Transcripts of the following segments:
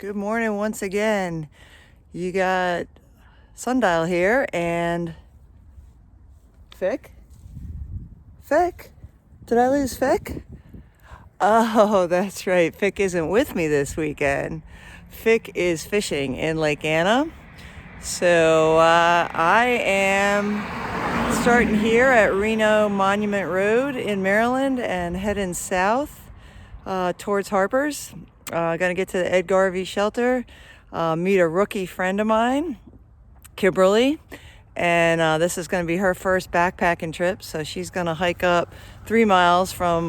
Good morning once again. You got Sundial here and Fick? Fick? Did I lose Fick? Oh, that's right. Fick isn't with me this weekend. Fick is fishing in Lake Anna. So I am starting here at Reno Monument Road in Maryland and heading south towards Harper's. Gonna get to the Ed Garvey shelter, meet a rookie friend of mine, Kimberly, and this is gonna be her first backpacking trip. So she's gonna hike up 3 miles from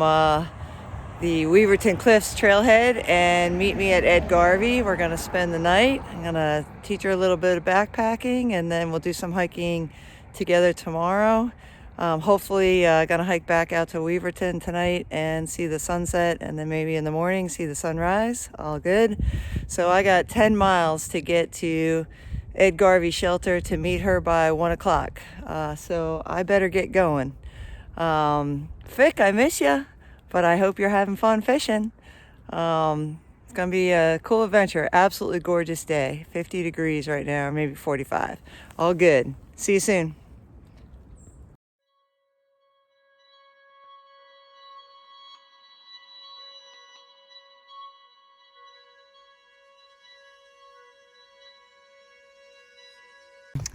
the Weverton Cliffs trailhead and meet me at Ed Garvey. We're gonna spend the night. I'm gonna teach her a little bit of backpacking, and then we'll do some hiking together tomorrow. Hopefully gonna hike back out to Weverton tonight and see the sunset, and then maybe in the morning see the sunrise. All good. So I got 10 miles to get to Ed Garvey shelter to meet her by 1 o'clock. So I better get going. Fick, I miss ya, but I hope you're having fun fishing. It's gonna be a cool adventure. Absolutely gorgeous day. 50 degrees right now, or maybe 45. All good. See you soon.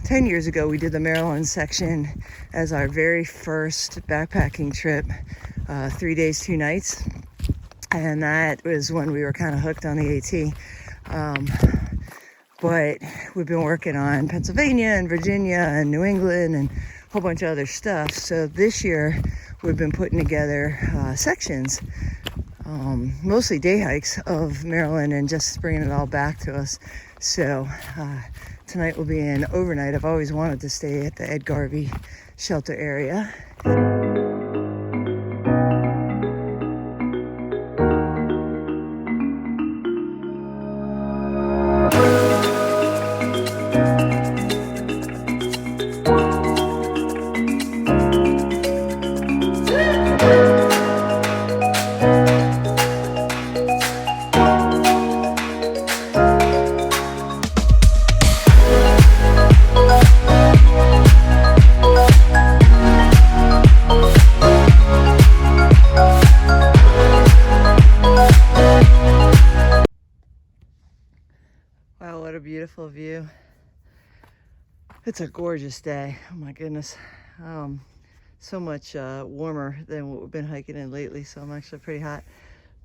Ten years ago, we did the Maryland section as our very first backpacking trip, 3 days, 2 nights. And that was when we were kind of hooked on the AT. But we've been working on Pennsylvania and Virginia and New England and a whole bunch of other stuff. So this year, we've been putting together sections, mostly day hikes of Maryland, and just bringing it all back to us. So tonight will be an overnight. I've always wanted to stay at the Ed Garvey shelter area. Wow, what a beautiful view. It's a gorgeous day. Oh my goodness. So much warmer than what we've been hiking in lately, so I'm actually pretty hot.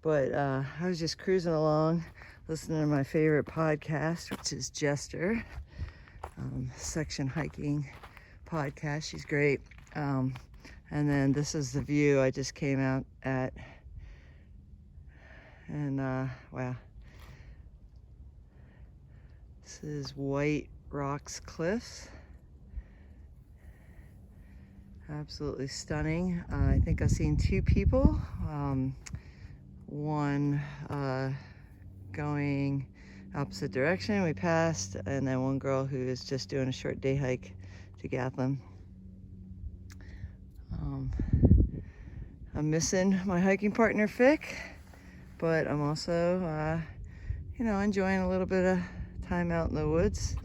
But I was just cruising along, listening to my favorite podcast, which is Jester, section hiking podcast. She's great. And then this is the view I just came out at. And wow. This is White Rocks Cliffs. Absolutely stunning. I think I've seen 2 people. One going opposite direction, we passed, and then one girl who is just doing a short day hike to Gatham. I'm missing my hiking partner, Fick, but I'm also, enjoying a little bit of time out in the woods.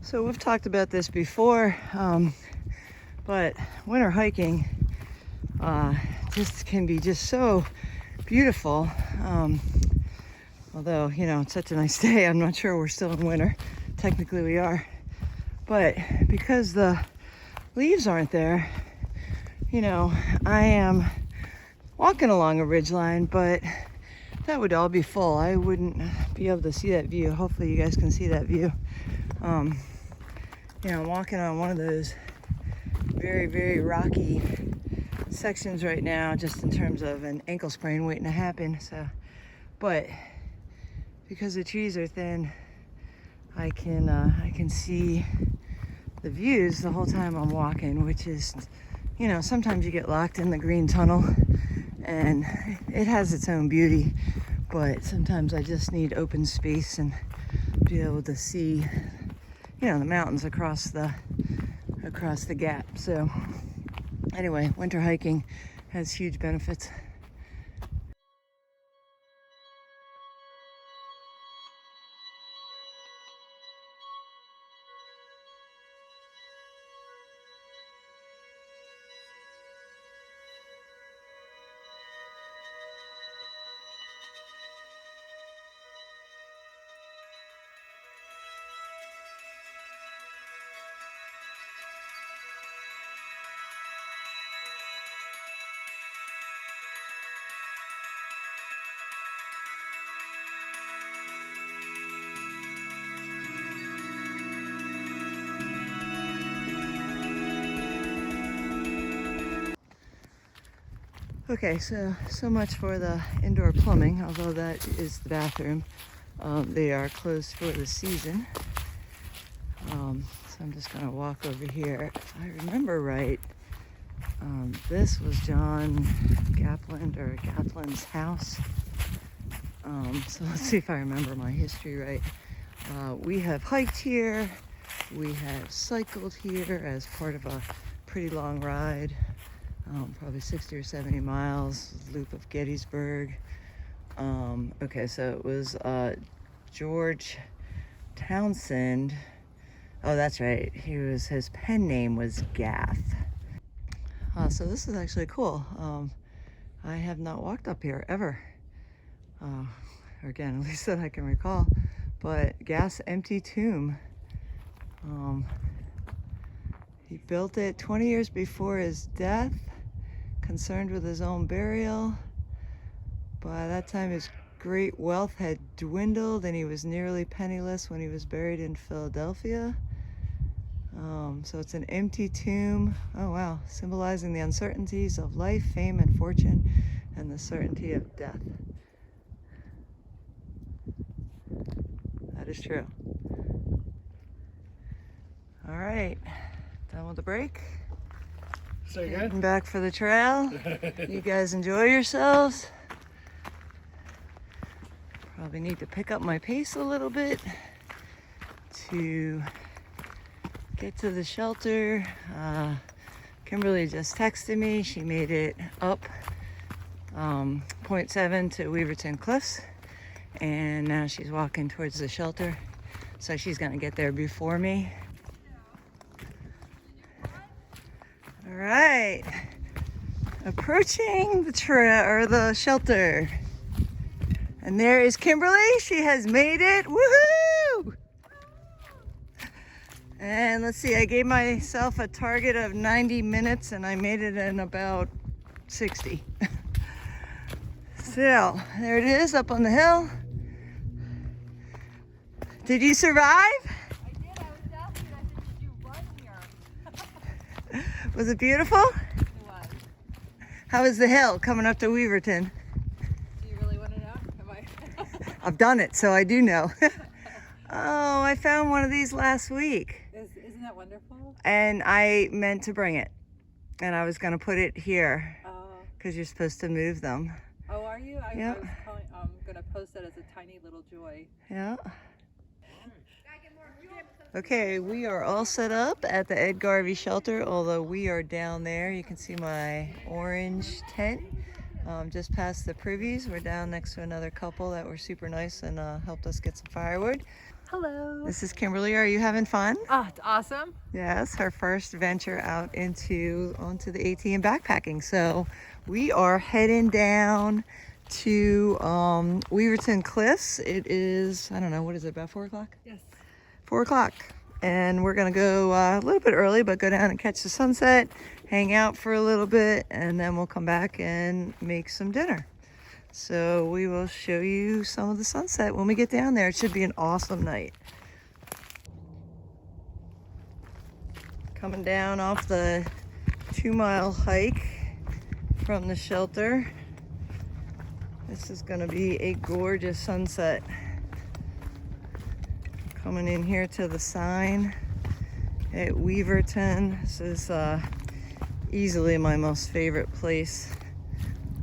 So we've talked about this before, but winter hiking just can be just so beautiful. Although, it's such a nice day, I'm not sure we're still in winter. Technically we are. But because the leaves aren't there, I am walking along a ridgeline, but that would all be full. I wouldn't be able to see that view. Hopefully you guys can see that view. I'm walking on one of those very, very rocky sections right now, just in terms of an ankle sprain waiting to happen. So, but because the trees are thin, I can see the views the whole time I'm walking, which is, sometimes you get locked in the green tunnel, and it has its own beauty, but sometimes I just need open space and be able to see, the mountains across the gap. So anyway, winter hiking has huge benefits. Okay, so much for the indoor plumbing, although that is the bathroom. They are closed for the season. So I'm just gonna walk over here. If I remember right, this was John Gaplin's house. So let's see if I remember my history right. We have hiked here. We have cycled here as part of a pretty long ride, probably 60 or 70 miles, loop of Gettysburg. Okay, so it was George Townsend. Oh, that's right. His pen name was Gath. So this is actually cool. I have not walked up here ever. Or again, at least that I can recall. But Gath's empty tomb. He built it 20 years before his death, concerned with his own burial. By that time, his great wealth had dwindled and he was nearly penniless when he was buried in Philadelphia. So it's an empty tomb. Oh wow, symbolizing the uncertainties of life, fame, and fortune, and the certainty of death. That is true. All right, done with the break. So good. Heading back for the trail. You guys enjoy yourselves. Probably need to pick up my pace a little bit to get to the shelter. Kimberly just texted me. She made it up 0.7 to Weverton Cliffs, and now she's walking towards the shelter. So she's gonna get there before me. All right, approaching the trail or the shelter, and there is Kimberly. She has made it. Woohoo! And let's see, I gave myself a target of 90 minutes and I made it in about 60. So, there it is up on the hill. Did you survive? I did. I was asking. I said, did you run here? Was it beautiful? It was. How was the hill coming up to Weverton? Do you really want to know? Am I? I've done it, so I do know. Oh, I found one of these last week. Isn't that wonderful? And I meant to bring it. And I was going to put it here Oh. because you're supposed to move them. Oh, are you? I Yep. was going to post it as a tiny little joy. Yeah. Okay, we are all set up at the Ed Garvey shelter, although we are down there. You can see my orange tent just past the privies. We're down next to another couple that were super nice and helped us get some firewood. Hello. This is Kimberly. Are you having fun? Oh, it's awesome. Yes, her first venture out onto the AT and backpacking. So we are heading down to Weverton Cliffs. It is, I don't know, what is it, about 4 o'clock? Yes. 4 o'clock. And we're gonna go a little bit early, but go down and catch the sunset, hang out for a little bit, and then we'll come back and make some dinner. So we will show you some of the sunset when we get down there. It should be an awesome night. Coming down off the 2-mile hike from the shelter. This is gonna be a gorgeous sunset. Coming in here to the sign at Weverton. This is easily my most favorite place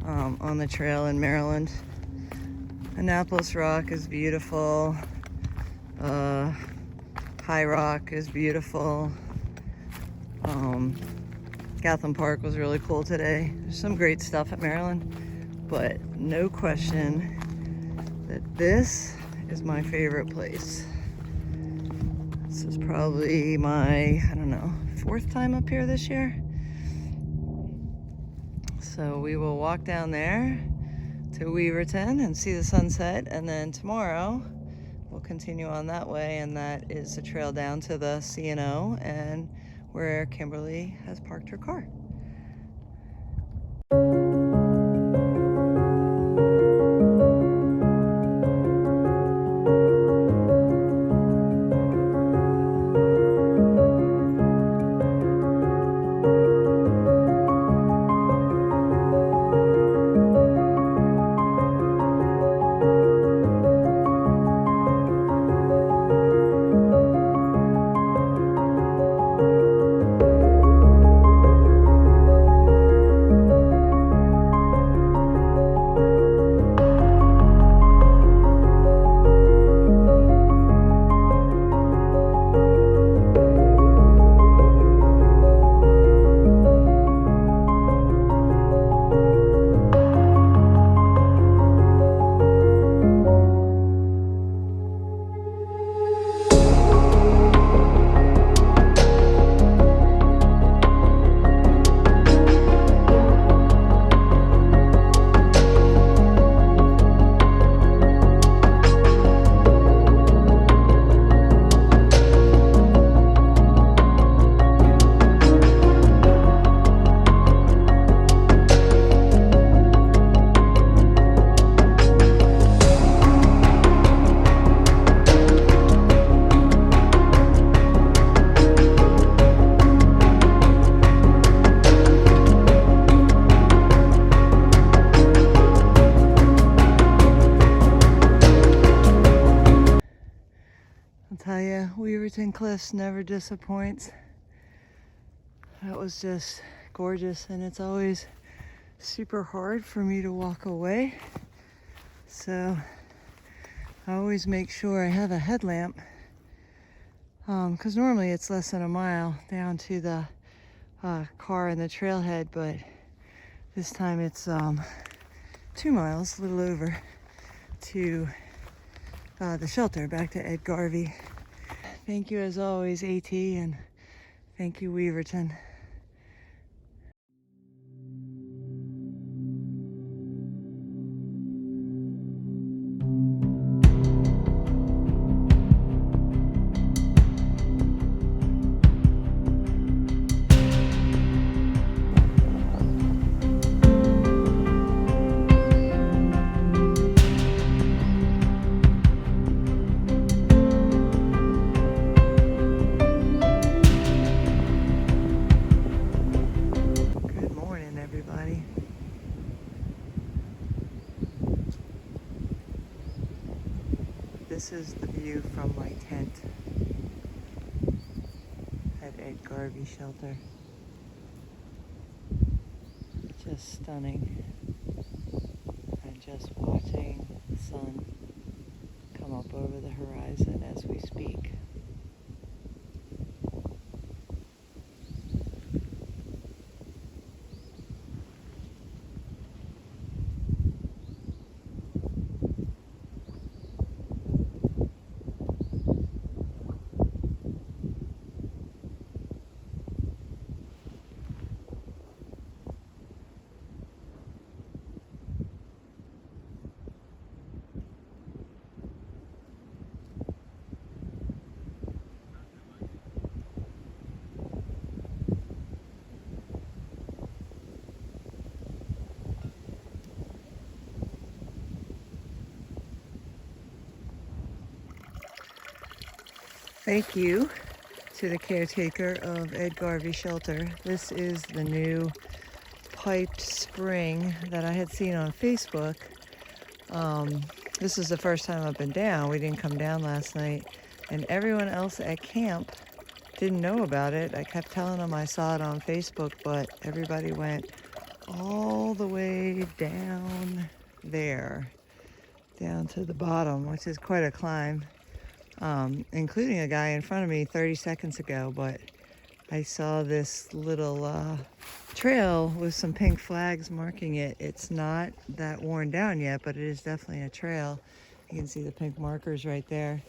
on the trail in Maryland. Annapolis Rock is beautiful. High Rock is beautiful. Gotham Park was really cool today. There's some great stuff at Maryland, but no question that this is my favorite place. This is probably my, I don't know, 4th time up here this year. So we will walk down there to Weverton and see the sunset, and then tomorrow we'll continue on that way, and that is the trail down to the C&O and where Kimberly has parked her car. Weverton Cliffs never disappoints. That was just gorgeous, and it's always super hard for me to walk away. So I always make sure I have a headlamp, because normally it's less than a mile down to the car and the trailhead, but this time it's 2 miles, a little over, to the shelter, back to Ed Garvey. Thank you as always, AT, and thank you, Weverton. Good morning, everybody. This is the view from my tent at Ed Garvey Shelter. Just stunning. And just watching the sun come up over the horizon as we speak. Thank you to the caretaker of Ed Garvey Shelter. This is the new piped spring that I had seen on Facebook. This is the first time I've been down. We didn't come down last night, and everyone else at camp didn't know about it. I kept telling them I saw it on Facebook, but everybody went all the way down there, down to the bottom, which is quite a climb. Including a guy in front of me 30 seconds ago, but I saw this little trail with some pink flags marking it. It's not that worn down yet, but it is definitely a trail. You can see the pink markers right there.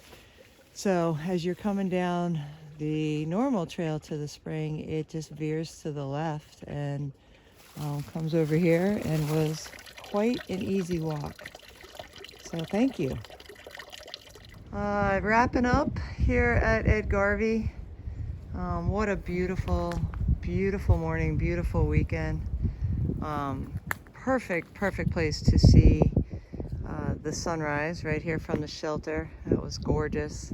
So as you're coming down the normal trail to the spring, it just veers to the left and comes over here, and was quite an easy walk. So thank you. Wrapping up here at Ed Garvey. What a beautiful, beautiful morning, beautiful weekend. Perfect place to see the sunrise right here from the shelter. It was gorgeous.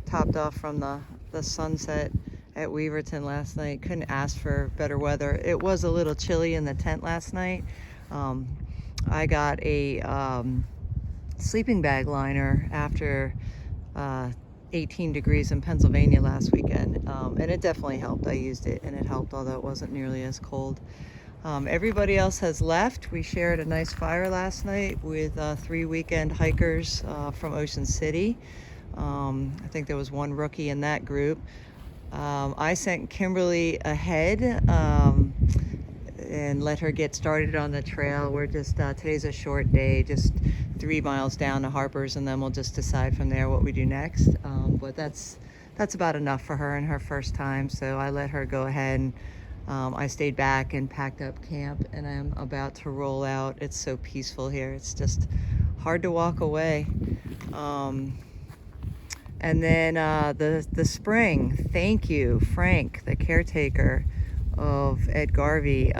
Topped off from the sunset at Weverton last night. Couldn't ask for better weather. It was a little chilly in the tent last night. I got a sleeping bag liner after 18 degrees in Pennsylvania last weekend, and it definitely helped. I used it and it helped, although it wasn't nearly as cold. Everybody else has left. We shared a nice fire last night with 3 weekend hikers from Ocean City. I think there was one rookie in that group. I sent Kimberly ahead and let her get started on the trail. We're just, today's a short day, just 3 miles down to Harper's, and then we'll just decide from there what we do next. But that's about enough for her in her first time, so I let her go ahead, and I stayed back and packed up camp, and I'm about to roll out. It's so peaceful here. It's just hard to walk away. And then the spring, thank you, Frank, the caretaker of Ed Garvey.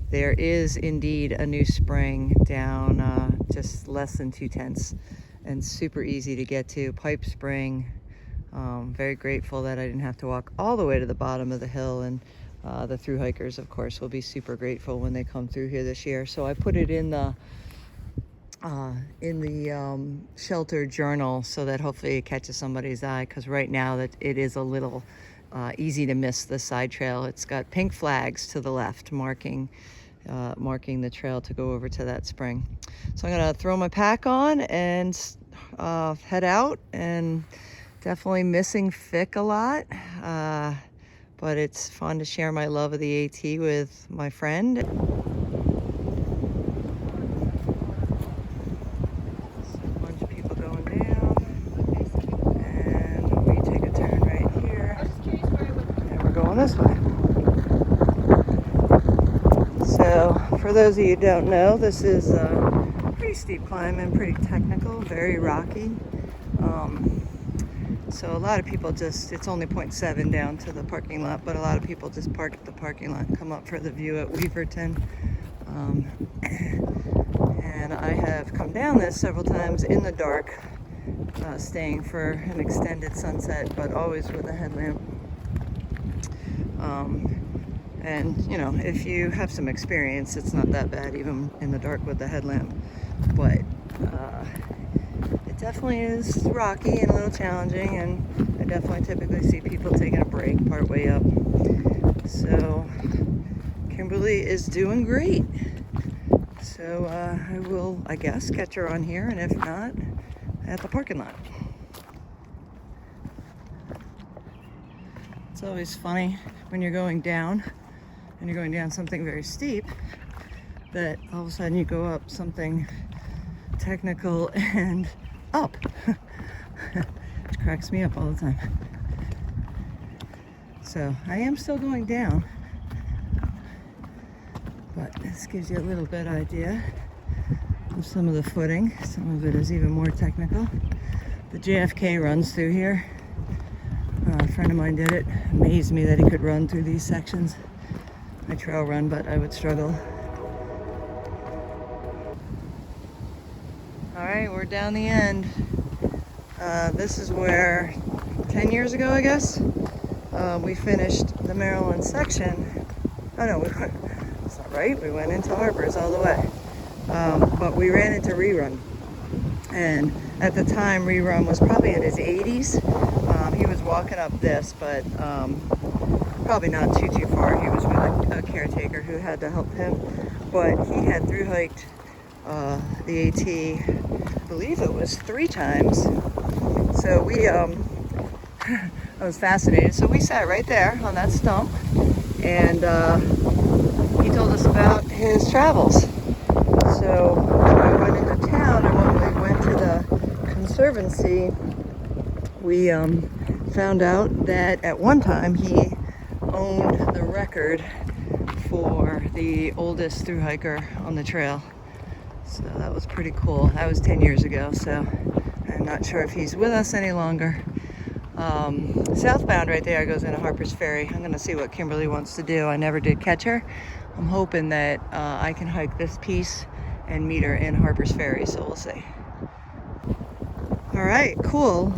There is indeed a new spring down just less than 2/10, and super easy to get to. Pipe spring. Very grateful that I didn't have to walk all the way to the bottom of the hill, and the thru hikers, of course, will be super grateful when they come through here this year. So I put it in the in the shelter journal so that hopefully it catches somebody's eye, because right now that it is a little easy to miss the side trail. It's got pink flags to the left marking the trail to go over to that spring. So I'm gonna throw my pack on and head out, and definitely missing Fick a lot, but it's fun to share my love of the AT with my friend. This way. So for those of you who don't know, this is a pretty steep climb and pretty technical, very rocky. So a lot of people just, it's only 0.7 down to the parking lot, but a lot of people just park at the parking lot and come up for the view at Weverton. And I have come down this several times in the dark, staying for an extended sunset, but always with a headlamp. And you know, if you have some experience, it's not that bad even in the dark with the headlamp, but it definitely is rocky and a little challenging, and I definitely typically see people taking a break part way up. So Kimberly is doing great, so I will, I guess, catch her on here, and if not, at the parking lot. It's always funny when you're going down, and you're going down something very steep, that all of a sudden you go up something technical and up. Which cracks me up all the time. So I am still going down, but this gives you a little bit idea of some of the footing. Some of it is even more technical. The JFK runs through here. A friend of mine did it. Amazed me that he could run through these sections. I trail run, but I would struggle. All right, we're down the end. This is where 10 years ago, I guess, we finished the Maryland section. Oh no, that's not right. We went into Harper's all the way. But we ran into Rerun. And at the time, Rerun was probably in his 80s. He was walking up this, but probably not too far. He was with a caretaker who had to help him. But he had through hiked the AT, I believe it was 3 times. So we, I was fascinated. So we sat right there on that stump, and he told us about his travels. So I went into town, and when we went to the Conservancy, we found out that at one time he owned the record for the oldest thru hiker on the trail. So that was pretty cool. That was 10 years ago, so I'm not sure if he's with us any longer. Southbound right there goes into Harper's Ferry. I'm gonna see what Kimberly wants to do. I never did catch her. I'm hoping that I can hike this piece and meet her in Harper's Ferry, so we'll see. All right, cool.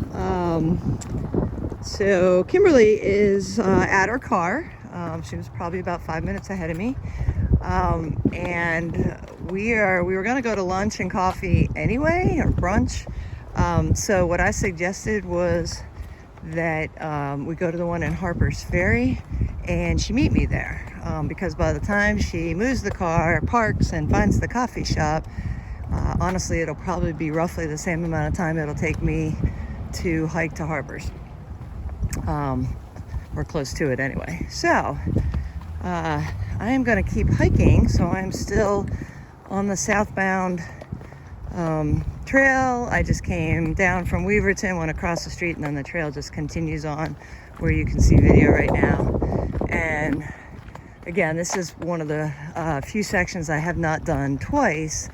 So Kimberly is at her car. She was probably about 5 minutes ahead of me. And we were gonna go to lunch and coffee anyway, or brunch. So what I suggested was that we go to the one in Harper's Ferry, and she meet me there. Because by the time she moves the car, parks, and finds the coffee shop, honestly, it'll probably be roughly the same amount of time it'll take me to hike to Harper's. Or close to it anyway. So, I am going to keep hiking, so I'm still on the southbound trail. I just came down from Weverton, went across the street, and then the trail just continues on where you can see video right now. And again, this is one of the few sections I have not done twice,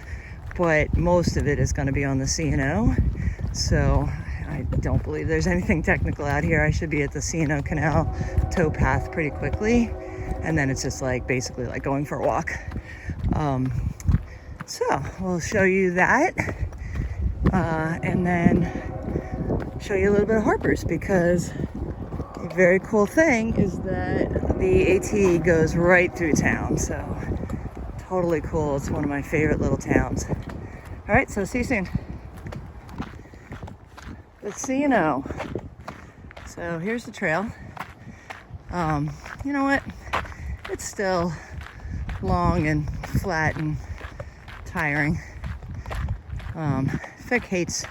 but most of it is going to be on the C&O. So I don't believe there's anything technical out here. I should be at the C&O Canal towpath pretty quickly. And then it's just like basically like going for a walk. So we'll show you that. And then show you a little bit of Harper's, because a very cool thing is that the AT goes right through town. So totally cool. It's one of my favorite little towns. All right, so see you soon. Let's see you know. So here's the trail. You know what? It's still long and flat and tiring. Fick hates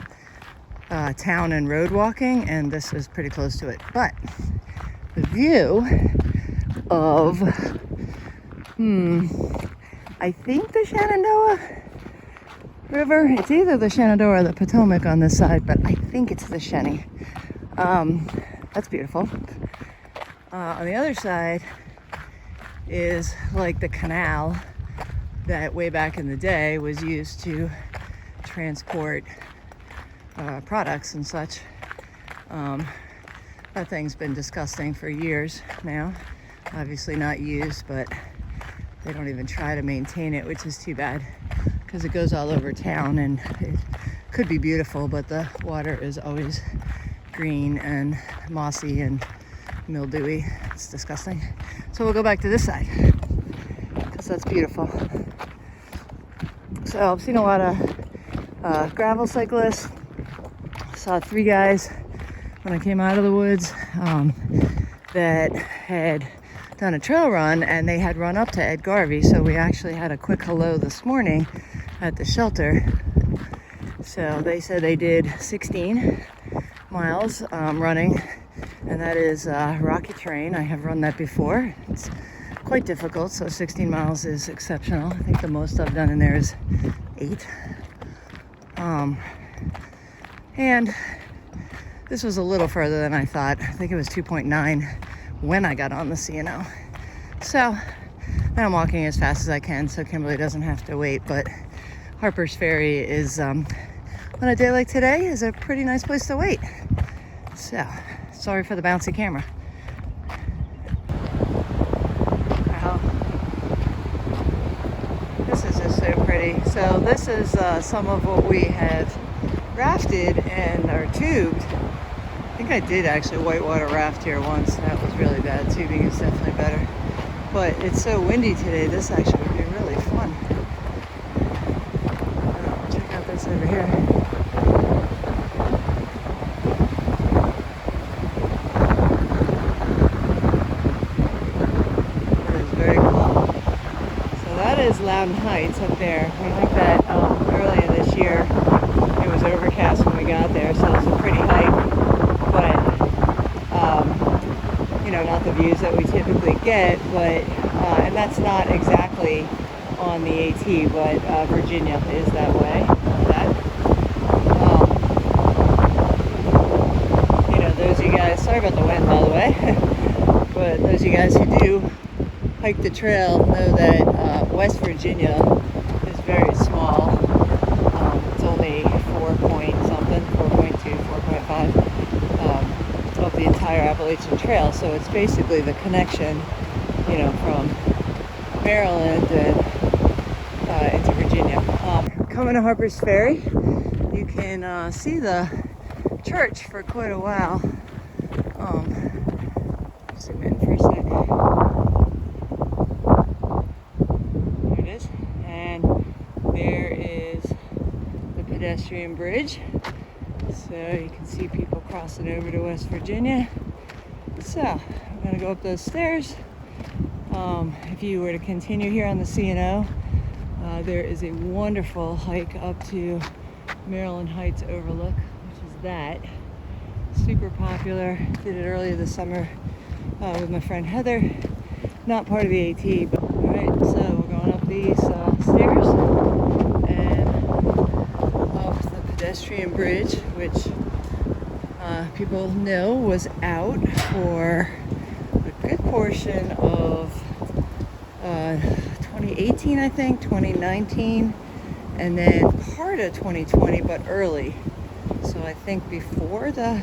town and road walking, and this is pretty close to it. But the view of, I think the Shenandoah River. It's either the Shenandoah or the Potomac on this side, but I think it's the Shenny. That's beautiful. On the other side is like the canal that way back in the day was used to transport products and such. That thing's been disgusting for years now. Obviously not used, but they don't even try to maintain it, which is too bad because it goes all over town and it could be beautiful, but the water is always green and mossy and mildewy. It's disgusting. So we'll go back to this side because that's beautiful. So I've seen a lot of gravel cyclists. Saw 3 guys when I came out of the woods that had done a trail run, and they had run up to Ed Garvey. So we actually had a quick hello this morning at the shelter. So they said they did 16 miles running, and that is rocky terrain. I have run that before. It's quite difficult, so 16 miles is exceptional. I think the most I've done in there is 8. And this was a little further than I thought. I think it was 2.9 when I got on the CNO. So now I'm walking as fast as I can so Kimberly doesn't have to wait. But Harper's Ferry is, on a day like today, is a pretty nice place to wait. So, sorry for the bouncy camera. Wow. This is just so pretty. So this is some of what we have rafted and or tubed. I think I did actually whitewater raft here once. That was really bad. Tubing is definitely better. But it's so windy today, this actually would be really fun. Check out this over here. It is very cool. So that is Loudon Heights up there. I think that earlier this year it was overcast when we got there, so it's a pretty hike. But not the views that we typically get, but and that's not exactly on the AT, but Virginia is that way. Those of you guys, sorry about the wind by the way, but those of you guys who do hike the trail know that West Virginia is very small. It's only 4.2, 4.5 of the entire Appalachian Trail. So it's basically the connection, from Maryland and into Virginia. Coming to Harper's Ferry, you can see the church for quite a while. Zoom in for a sec. There it is. And there is the pedestrian bridge. So you can see people crossing over to West Virginia. So I'm going to go up those stairs. If you were to continue here on the CNO, there is a wonderful hike up to Maryland Heights Overlook, which is that. Super popular. Did it earlier this summer with my friend Heather. Not part of the AT, but alright, so we're going up these stairs and up the pedestrian bridge, which people know was out for a good portion of 2018, I think, 2019, and then part of 2020, but early. So I think before the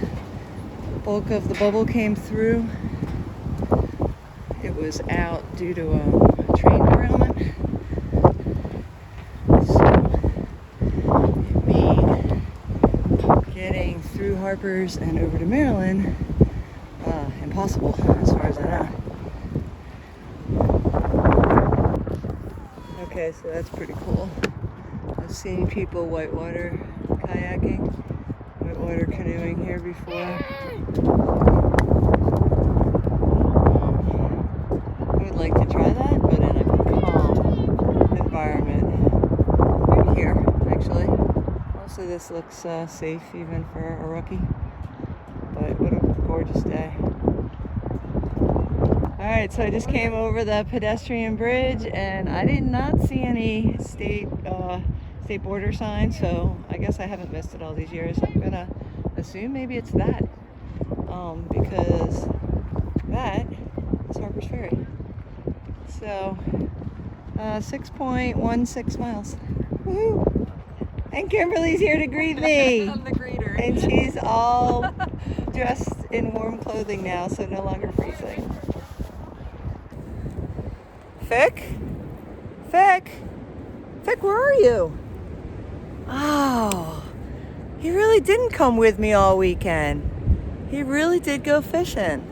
bulk of the bubble came through, it was out due to a train derailment. So it made getting through Harper's and over to Maryland impossible, as far as I know. Okay, so that's pretty cool. seen people whitewater kayaking, whitewater canoeing here before. I would like to try that, but in a calm environment. Maybe here, actually. Mostly this looks safe even for a rookie. But what a gorgeous day. Alright, so I just came over the pedestrian bridge and I did not see any state border signs, so I guess I haven't missed it all these years. I'm gonna assume maybe it's that, because that is Harper's Ferry. So 6.16 miles. Woohoo! And Kimberly's here to greet me. I'm the greeter. And she's all dressed in warm clothing now, so no longer freezing. Fick? Fick? Fick, where are you? Oh, he really didn't come with me all weekend. He really did go fishing.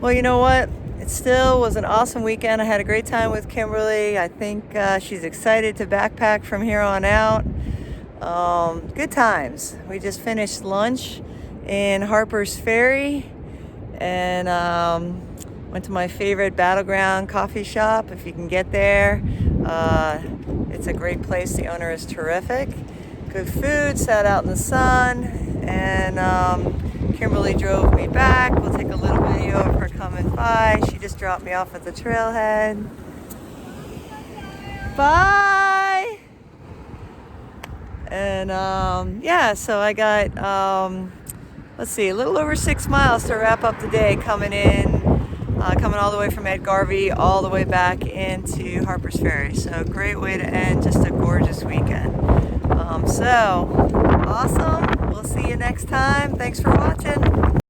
Well, you know what? It still was an awesome weekend. I had a great time with Kimberly. I think she's excited to backpack from here on out. Good times. We just finished lunch in Harper's Ferry and went to my favorite Battleground coffee shop. If you can get there, it's a great place. The owner is terrific. Good food, sat out in the sun, and Kimberly drove me back. We'll take a little video of her coming by. She just dropped me off at the trailhead. Bye! And yeah, so I got, let's see, a little over 6 miles to wrap up the day coming all the way from Garvey all the way back into Harper's Ferry. So great way to end just a gorgeous weekend. So awesome. We'll see you next time. Thanks for watching.